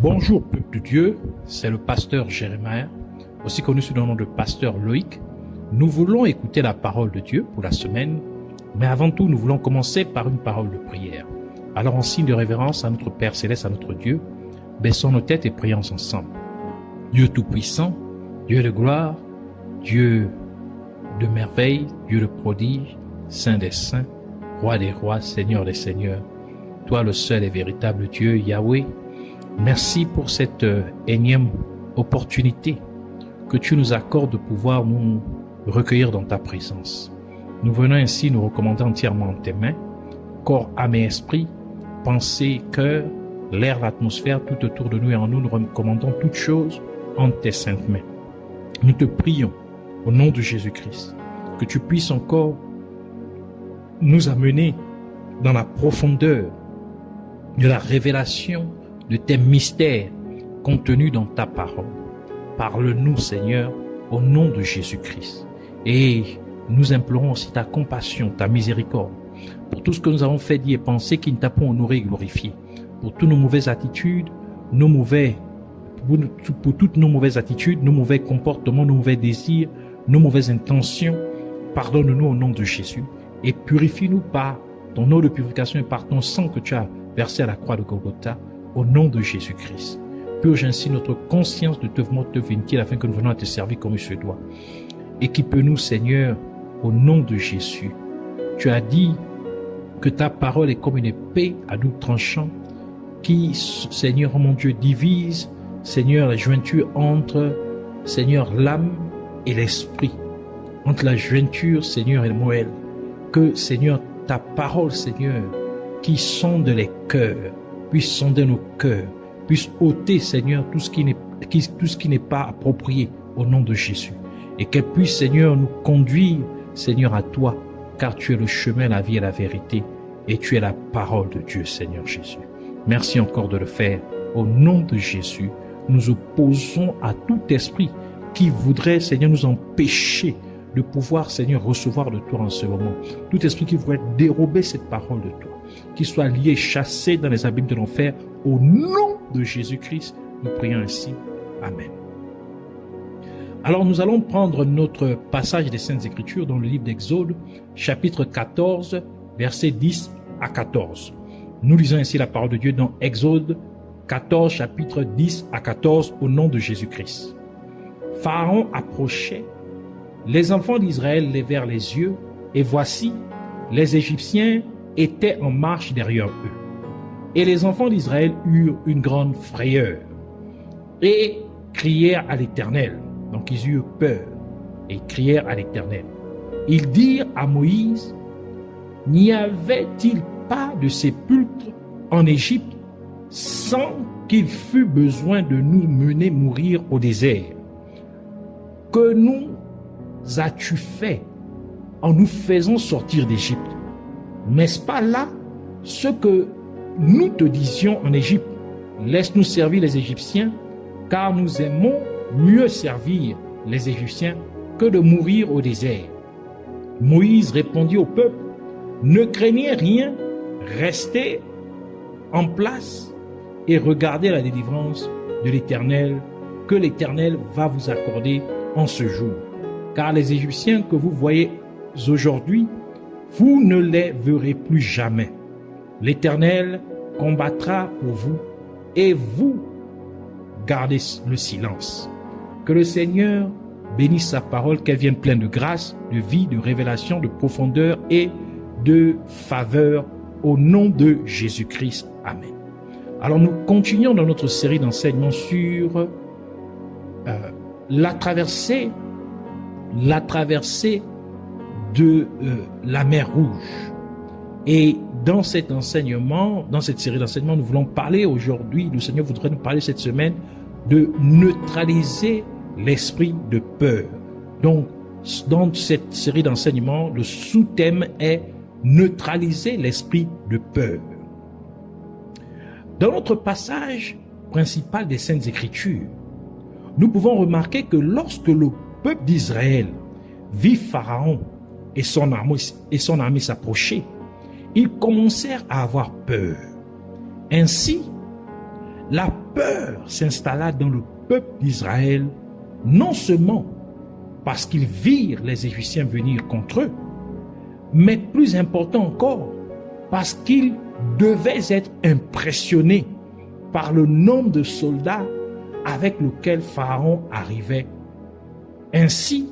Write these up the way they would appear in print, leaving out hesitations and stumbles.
Bonjour peuple de Dieu, c'est le pasteur Jérémie, aussi connu sous le nom de pasteur Loïc. Nous voulons écouter la parole de Dieu pour la semaine, mais avant tout nous voulons commencer par une parole de prière. Alors en signe de révérence à notre Père Céleste, à notre Dieu, baissons nos têtes et prions ensemble. Dieu Tout-Puissant, Dieu de gloire, Dieu de merveille, Dieu de prodige, Saint des saints, Roi des rois, Seigneur des seigneurs, toi le seul et véritable Dieu, Yahweh, merci pour cette énième opportunité que tu nous accordes de pouvoir nous recueillir dans ta présence. Nous venons ainsi nous recommander entièrement en tes mains, corps, âme et esprit, pensée, cœur, l'air, l'atmosphère, tout autour de nous et en nous, nous recommandons toutes choses en tes saintes mains. Nous te prions au nom de Jésus-Christ que tu puisses encore nous amener dans la profondeur de la révélation de tes mystères contenus dans ta parole. Parle-nous, Seigneur, au nom de Jésus-Christ. Et nous implorons aussi ta compassion, ta miséricorde, pour tout ce que nous avons fait, dit et pensé qui ne t'a pas honoré et glorifié, pour toutes nos mauvaises attitudes, pour toutes nos mauvaises attitudes, nos mauvais comportements, nos mauvais désirs, nos mauvaises intentions. Pardonne-nous au nom de Jésus et purifie-nous par ton eau de purification et par ton sang que tu as versé à la croix de Golgotha, au nom de Jésus-Christ. Purge ainsi notre conscience de te vindiquer afin que nous venions à te servir comme il se doit. Équipe-nous, Seigneur, au nom de Jésus. Tu as dit que ta parole est comme une épée à double tranchant qui, Seigneur, mon Dieu, divise, Seigneur, la jointure entre, Seigneur, l'âme et l'esprit, entre la jointure, Seigneur, et le moelle. Que, Seigneur, ta parole, Seigneur, qui sonde les cœurs, puisse sonder nos cœurs, puisse ôter, Seigneur, tout ce qui n'est pas approprié au nom de Jésus. Et qu'elle puisse, Seigneur, nous conduire, Seigneur, à toi, car tu es le chemin, la vie et la vérité, et tu es la parole de Dieu, Seigneur Jésus. Merci encore de le faire. Au nom de Jésus, nous opposons à tout esprit qui voudrait, Seigneur, nous empêcher de pouvoir, Seigneur, recevoir de toi en ce moment. Tout esprit qui voudrait dérober cette parole de toi, qui soit lié, chassé dans les abîmes de l'enfer, au nom de Jésus-Christ, nous prions ainsi. Amen. Alors nous allons prendre notre passage des Saintes Écritures dans le livre d'Exode, chapitre 14, versets 10 à 14. Nous lisons ainsi la parole de Dieu dans Exode 14, chapitre 10 à 14, au nom de Jésus-Christ. Pharaon approchait, les enfants d'Israël levèrent les yeux, et voici, les Égyptiens étaient en marche derrière eux. Et les enfants d'Israël eurent une grande frayeur et crièrent à l'Éternel. Donc ils eurent peur et crièrent à l'Éternel. Ils dirent à Moïse, n'y avait-il pas de sépulcre en Égypte sans qu'il fût besoin de nous mener mourir au désert? Que nous as-tu fait en nous faisant sortir d'Égypte? N'est-ce pas là ce que nous te disions en Égypte? Laisse-nous servir les Égyptiens, car nous aimons mieux servir les Égyptiens que de mourir au désert. Moïse répondit au peuple, ne craignez rien, restez en place et regardez la délivrance de l'Éternel, que l'Éternel va vous accorder en ce jour. Car les Égyptiens que vous voyez aujourd'hui, vous ne les verrez plus jamais. L'Éternel combattra pour vous et vous gardez le silence. Que le Seigneur bénisse sa parole, qu'elle vienne pleine de grâce, de vie, de révélation, de profondeur et de faveur au nom de Jésus-Christ. Amen. Alors nous continuons dans notre série d'enseignements sur la traversée de la mer Rouge. Et dans cet enseignement, dans cette série d'enseignements, nous voulons parler aujourd'hui, le Seigneur voudrait nous parler cette semaine de neutraliser l'esprit de peur. Donc, dans cette série d'enseignements, le sous-thème est neutraliser l'esprit de peur. Dans notre passage principal des Saintes Écritures, nous pouvons remarquer que lorsque le peuple d'Israël vit Pharaon et son armée s'approcher, ils commencèrent à avoir peur. Ainsi, la peur s'installa dans le peuple d'Israël, non seulement parce qu'ils virent les Égyptiens venir contre eux, mais plus important encore, parce qu'ils devaient être impressionnés par le nombre de soldats avec lequel Pharaon arrivait, ainsi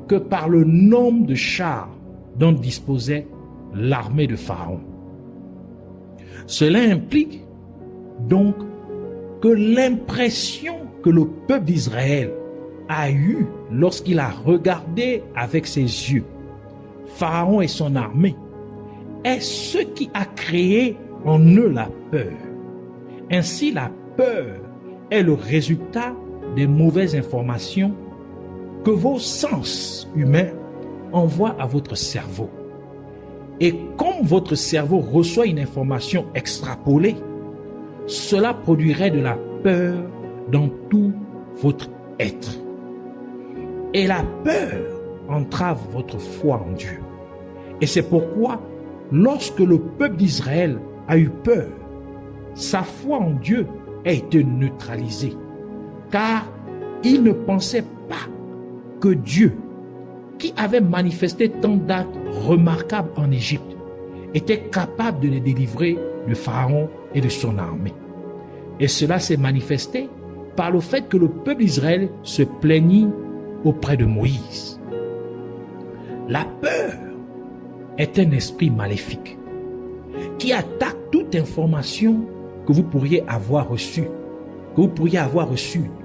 que par le nombre de chars dont disposait l'armée de Pharaon. Cela implique donc que l'impression que le peuple d'Israël a eue lorsqu'il a regardé avec ses yeux Pharaon et son armée est ce qui a créé en eux la peur. Ainsi, la peur est le résultat des mauvaises informations que vos sens humains envoient à votre cerveau. Et comme votre cerveau reçoit une information extrapolée, cela produirait de la peur dans tout votre être. Et la peur entrave votre foi en Dieu. Et c'est pourquoi, lorsque le peuple d'Israël a eu peur, sa foi en Dieu a été neutralisée, car il ne pensait pas que Dieu, qui avait manifesté tant d'actes remarquables en Égypte, était capable de les délivrer de Pharaon et de son armée. Et cela s'est manifesté par le fait que le peuple d'Israël se plaignit auprès de Moïse. La peur est un esprit maléfique qui attaque toute information que vous pourriez avoir reçue,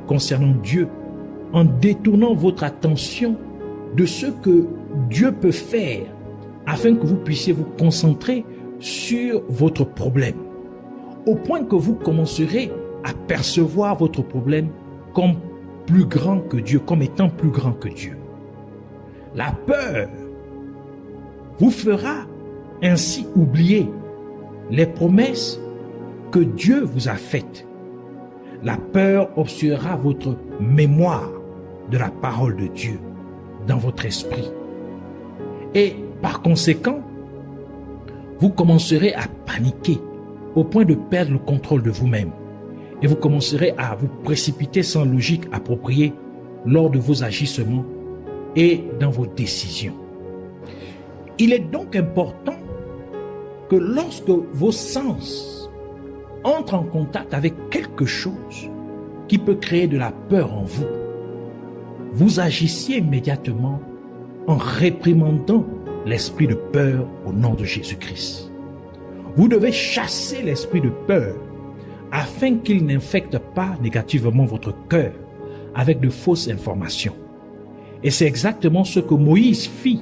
concernant Dieu, en détournant votre attention de ce que Dieu peut faire afin que vous puissiez vous concentrer sur votre problème, au point que vous commencerez à percevoir votre problème comme plus grand que Dieu, comme étant plus grand que Dieu. La peur vous fera ainsi oublier les promesses que Dieu vous a faites. La peur obscurera votre mémoire de la parole de Dieu dans votre esprit. Et par conséquent, vous commencerez à paniquer au point de perdre le contrôle de vous-même. Et vous commencerez à vous précipiter sans logique appropriée lors de vos agissements et dans vos décisions. Il est donc important que lorsque vos sens entrent en contact avec quelque chose qui peut créer de la peur en vous, vous agissiez immédiatement en réprimandant l'esprit de peur au nom de Jésus-Christ. Vous devez chasser l'esprit de peur afin qu'il n'infecte pas négativement votre cœur avec de fausses informations. Et c'est exactement ce que Moïse fit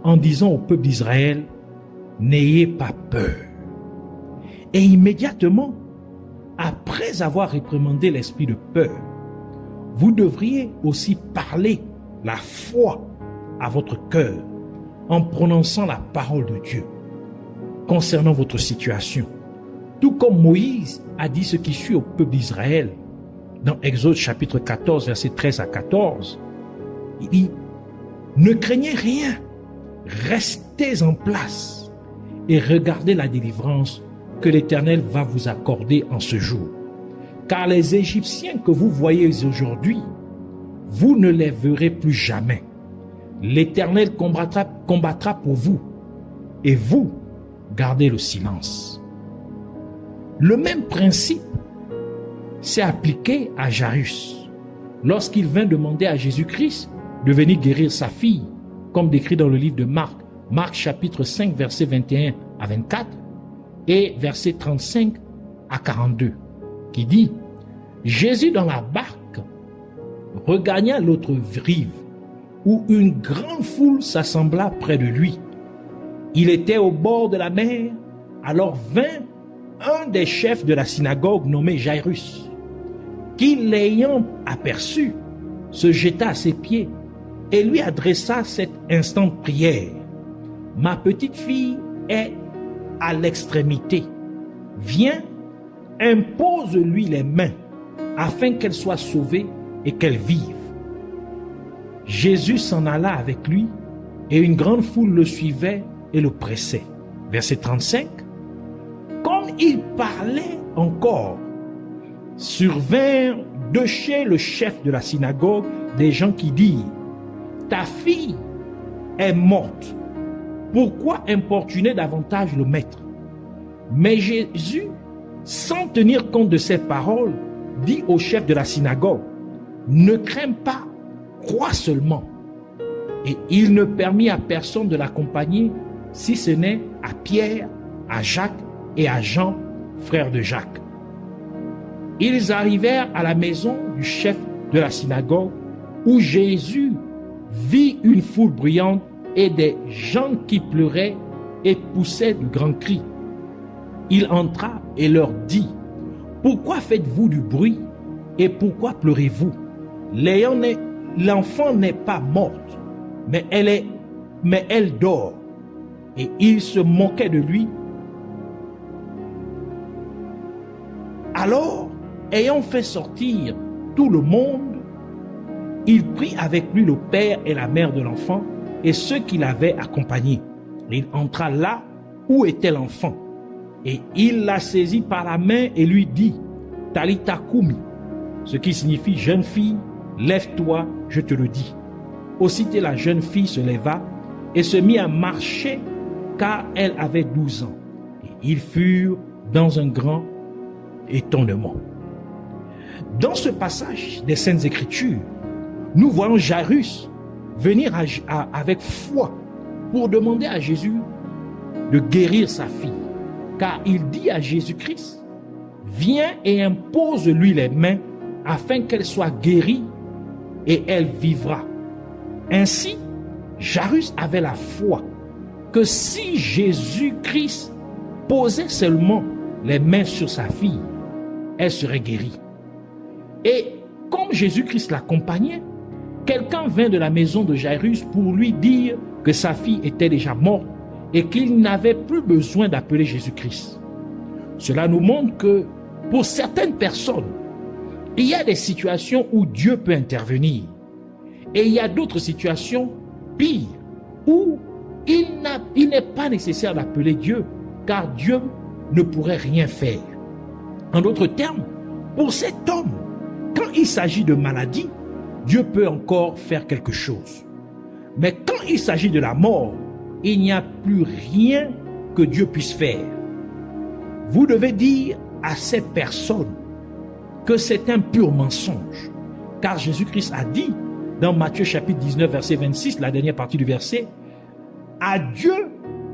en disant au peuple d'Israël, « N'ayez pas peur ». Et immédiatement, après avoir réprimandé l'esprit de peur, vous devriez aussi parler la foi à votre cœur en prononçant la parole de Dieu concernant votre situation. Tout comme Moïse a dit ce qui suit au peuple d'Israël dans Exode chapitre 14, versets 13 à 14. Il dit, « Ne craignez rien, restez en place et regardez la délivrance que l'Éternel va vous accorder en ce jour. Car les Égyptiens que vous voyez aujourd'hui, vous ne les verrez plus jamais. L'Éternel combattra pour vous et vous gardez le silence. » Le même principe s'est appliqué à Jairus lorsqu'il vint demander à Jésus-Christ de venir guérir sa fille, comme décrit dans le livre de Marc, Marc chapitre 5, versets 21 à 24 et versets 35 à 42, qui dit « Jésus dans la barque regagna l'autre rive, où une grande foule s'assembla près de lui. Il était au bord de la mer, alors vint un des chefs de la synagogue nommé Jairus, qui l'ayant aperçu, se jeta à ses pieds et lui adressa cette instante prière. « Ma petite fille est à l'extrémité. Viens, impose-lui les mains, afin qu'elle soit sauvée et qu'elle vive. » Jésus s'en alla avec lui, et une grande foule le suivait et le pressait. Verset 35. Comme il parlait encore, survinrent de chez le chef de la synagogue des gens qui dirent, ta fille est morte. Pourquoi importuner davantage le maître? Mais Jésus, sans tenir compte de ces paroles, dit au chef de la synagogue, ne crains pas, crois seulement. Et il ne permit à personne de l'accompagner, si ce n'est à Pierre, à Jacques et à Jean, frères de Jacques. Ils arrivèrent à la maison du chef de la synagogue, où Jésus vit une foule bruyante et des gens qui pleuraient et poussaient de grands cris. Il entra et leur dit, pourquoi faites-vous du bruit et pourquoi pleurez-vous? L'enfant n'est pas morte, mais elle dort. Et il se moquait de lui. Alors, ayant fait sortir tout le monde, il prit avec lui le père et la mère de l'enfant et ceux qui l'avaient accompagné. Il entra là où était l'enfant. Et il la saisit par la main et lui dit, Talitha Koumi, ce qui signifie jeune fille, lève-toi, je te le dis. Aussitôt la jeune fille se leva et se mit à marcher, car elle avait 12 ans. Et ils furent dans un grand étonnement. Dans ce passage des Saintes Écritures, nous voyons Jairus venir avec foi pour demander à Jésus de guérir sa fille. Car il dit à Jésus-Christ, viens et impose-lui les mains afin qu'elle soit guérie et elle vivra. Ainsi, Jairus avait la foi que si Jésus-Christ posait seulement les mains sur sa fille, elle serait guérie. Et comme Jésus-Christ l'accompagnait, quelqu'un vint de la maison de Jairus pour lui dire que sa fille était déjà morte et qu'il n'avait plus besoin d'appeler Jésus-Christ. Cela nous montre que pour certaines personnes, il y a des situations où Dieu peut intervenir. Et il y a d'autres situations pires où il n'est pas nécessaire d'appeler Dieu, car Dieu ne pourrait rien faire. En d'autres termes, pour cet homme, quand il s'agit de maladie, Dieu peut encore faire quelque chose. Mais quand il s'agit de la mort, il n'y a plus rien que Dieu puisse faire. Vous devez dire à cette personne que c'est un pur mensonge. Car Jésus-Christ a dit dans Matthieu chapitre 19 verset 26, la dernière partie du verset, à Dieu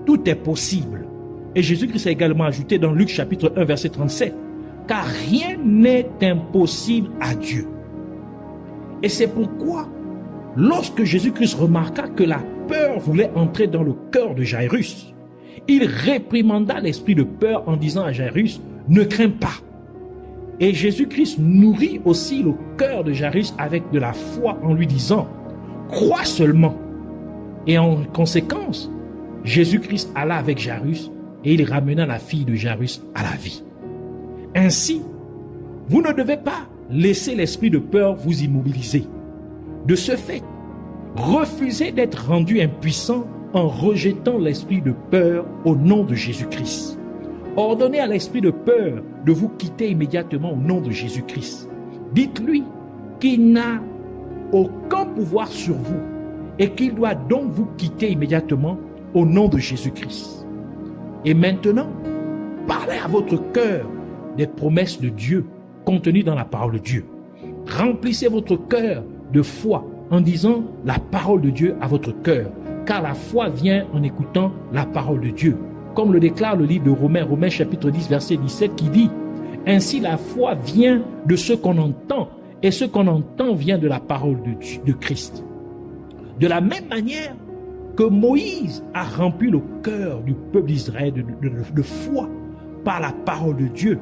tout est possible. Et Jésus-Christ a également ajouté dans Luc chapitre 1 verset 37, car rien n'est impossible à Dieu. Et c'est pourquoi, lorsque Jésus-Christ remarqua que la peur voulait entrer dans le cœur de Jairus, il réprimanda l'esprit de peur en disant à Jairus, ne crains pas. Et Jésus-Christ nourrit aussi le cœur de Jairus avec de la foi en lui disant, crois seulement. Et en conséquence, Jésus-Christ alla avec Jairus et il ramena la fille de Jairus à la vie. Ainsi, vous ne devez pas laisser l'esprit de peur vous immobiliser. De ce fait, refusez d'être rendu impuissant en rejetant l'esprit de peur au nom de Jésus-Christ. Ordonnez à l'esprit de peur de vous quitter immédiatement au nom de Jésus-Christ. Dites-lui qu'il n'a aucun pouvoir sur vous et qu'il doit donc vous quitter immédiatement au nom de Jésus-Christ. Et maintenant, parlez à votre cœur des promesses de Dieu contenues dans la parole de Dieu. Remplissez votre cœur de foi en disant la parole de Dieu à votre cœur, car la foi vient en écoutant la parole de Dieu. Comme le déclare le livre de Romains chapitre 10 verset 17 qui dit « Ainsi la foi vient de ce qu'on entend et ce qu'on entend vient de la parole de Christ. » De la même manière que Moïse a rempli le cœur du peuple d'Israël de foi par la parole de Dieu,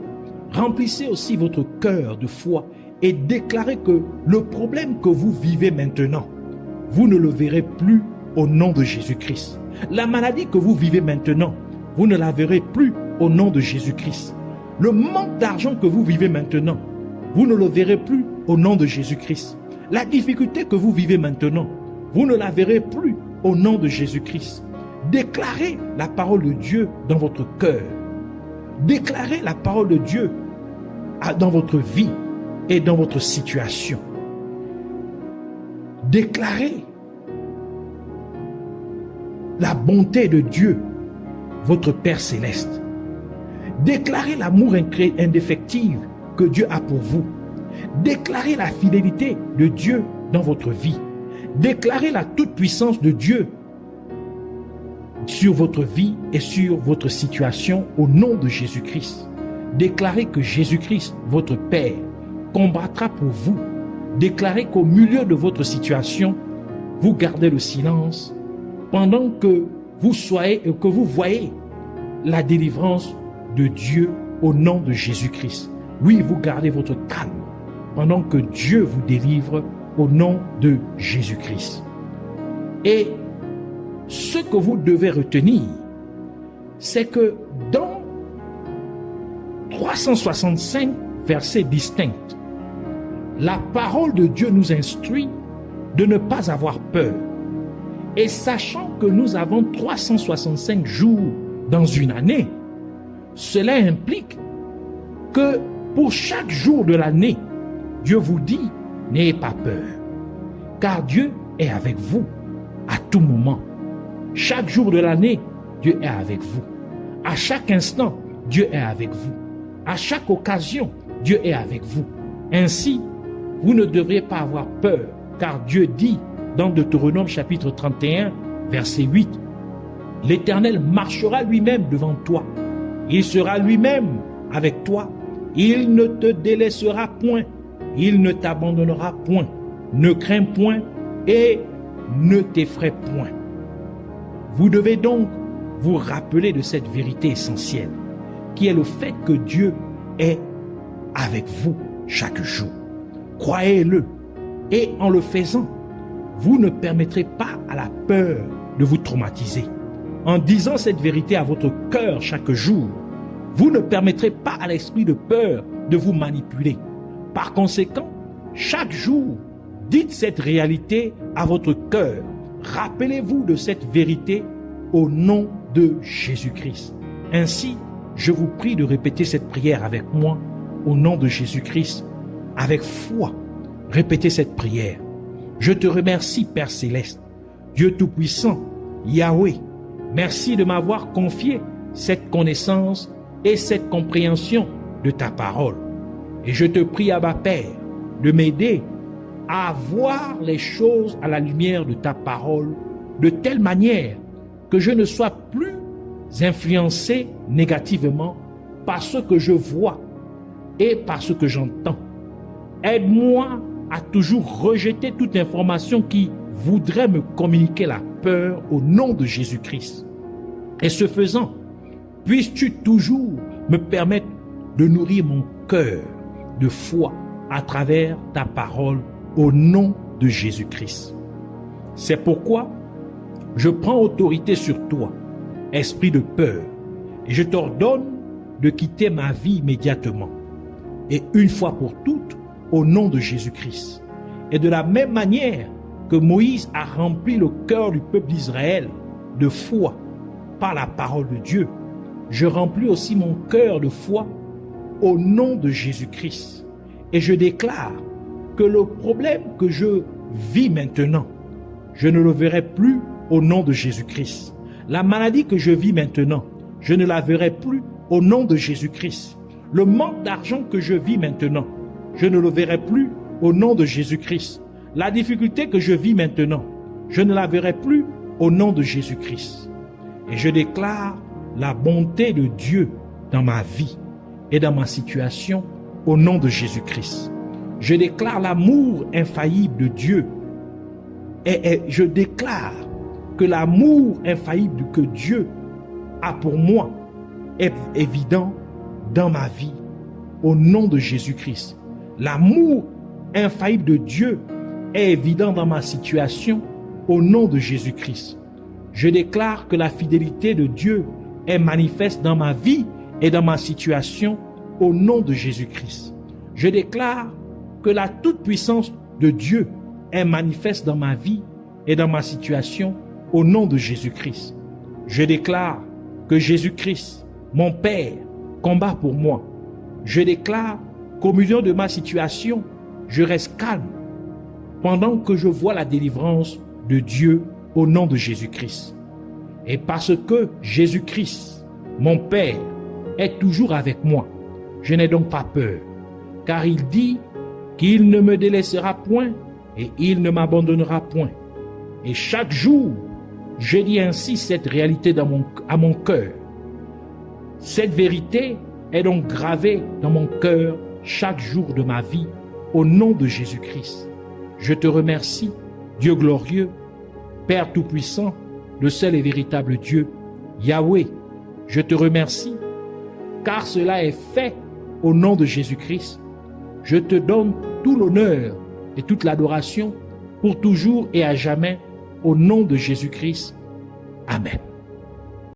remplissez aussi votre cœur de foi et déclarez que le problème que vous vivez maintenant, vous ne le verrez plus au nom de Jésus-Christ. La maladie que vous vivez maintenant, vous ne la verrez plus au nom de Jésus-Christ. Le manque d'argent que vous vivez maintenant, vous ne le verrez plus au nom de Jésus-Christ. La difficulté que vous vivez maintenant, vous ne la verrez plus au nom de Jésus-Christ. Déclarez la parole de Dieu dans votre cœur. Déclarez la parole de Dieu dans votre vie et dans votre situation. Déclarez la bonté de Dieu, votre Père céleste. Déclarez l'amour indéfectible que Dieu a pour vous. Déclarez la fidélité de Dieu dans votre vie. Déclarez la toute-puissance de Dieu sur votre vie et sur votre situation au nom de Jésus-Christ. Déclarez que Jésus-Christ, votre Père, combattra pour vous. Déclarez qu'au milieu de votre situation, vous gardez le silence pendant que vous voyez la délivrance de Dieu au nom de Jésus-Christ. Oui, vous gardez votre calme pendant que Dieu vous délivre au nom de Jésus-Christ. Et ce que vous devez retenir, c'est que dans 365 versets distincts, la parole de Dieu nous instruit de ne pas avoir peur. Et sachant que nous avons 365 jours dans une année, cela implique que pour chaque jour de l'année, Dieu vous dit, n'ayez pas peur, car Dieu est avec vous à tout moment. Chaque jour de l'année, Dieu est avec vous. À chaque instant, Dieu est avec vous. À chaque occasion, Dieu est avec vous. Ainsi, vous ne devriez pas avoir peur, car Dieu dit dans Deutéronome chapitre 31, verset 8, « L'Éternel marchera lui-même devant toi. Il sera lui-même avec toi. Il ne te délaissera point. Il ne t'abandonnera point. Ne crains point et ne t'effraie point. » Vous devez donc vous rappeler de cette vérité essentielle, qui est le fait que Dieu est avec vous chaque jour. Croyez-le, et en le faisant, vous ne permettrez pas à la peur de vous traumatiser. En disant cette vérité à votre cœur chaque jour, vous ne permettrez pas à l'esprit de peur de vous manipuler. Par conséquent, chaque jour, dites cette réalité à votre cœur. Rappelez-vous de cette vérité au nom de Jésus-Christ. Ainsi, je vous prie de répéter cette prière avec moi au nom de Jésus-Christ. Avec foi, répétez cette prière. Je te remercie, Père Céleste, Dieu Tout-Puissant, Yahweh. Merci de m'avoir confié cette connaissance et cette compréhension de ta parole. Et je te prie, Abba Père, de m'aider à voir les choses à la lumière de ta parole de telle manière que je ne sois plus influencé négativement par ce que je vois et par ce que j'entends. Aide-moi à toujours rejeter toute information qui voudrait me communiquer la peur au nom de Jésus-Christ. Et ce faisant, puisses-tu toujours me permettre de nourrir mon cœur de foi à travers ta parole au nom de Jésus-Christ. C'est pourquoi je prends autorité sur toi, esprit de peur, et je t'ordonne de quitter ma vie immédiatement, et une fois pour toutes, au nom de Jésus-Christ. Et de la même manière que Moïse a rempli le cœur du peuple d'Israël de foi par la parole de Dieu, je remplis aussi mon cœur de foi au nom de Jésus-Christ. Et je déclare que le problème que je vis maintenant, je ne le verrai plus au nom de Jésus-Christ. La maladie que je vis maintenant, je ne la verrai plus au nom de Jésus-Christ. Le manque d'argent que je vis maintenant, je ne le verrai plus au nom de Jésus-Christ. La difficulté que je vis maintenant, je ne la verrai plus au nom de Jésus-Christ. Et je déclare la bonté de Dieu dans ma vie et dans ma situation au nom de Jésus-Christ. Je déclare l'amour infaillible de Dieu et je déclare que l'amour infaillible que Dieu a pour moi est évident dans ma vie au nom de Jésus-Christ. L'amour infaillible de Dieu est évident dans ma situation au nom de Jésus-Christ. Je déclare que la fidélité de Dieu est manifeste dans ma vie et dans ma situation au nom de Jésus-Christ. Je déclare que la toute-puissance de Dieu est manifeste dans ma vie et dans ma situation au nom de Jésus-Christ. Je déclare que Jésus-Christ, mon Père, combat pour moi. Je déclare qu'au milieu de ma situation, je reste calme pendant que je vois la délivrance de Dieu au nom de Jésus-Christ. Et parce que Jésus-Christ, mon Père, est toujours avec moi, je n'ai donc pas peur, car il dit qu'il ne me délaissera point et il ne m'abandonnera point. Et chaque jour, je dis ainsi cette réalité à mon cœur. Cette vérité est donc gravée dans mon cœur chaque jour de ma vie, au nom de Jésus-Christ. Je te remercie, Dieu glorieux, Père Tout-Puissant, le seul et véritable Dieu, Yahweh. Je te remercie, car cela est fait au nom de Jésus-Christ. Je te donne tout l'honneur et toute l'adoration pour toujours et à jamais, au nom de Jésus-Christ. Amen.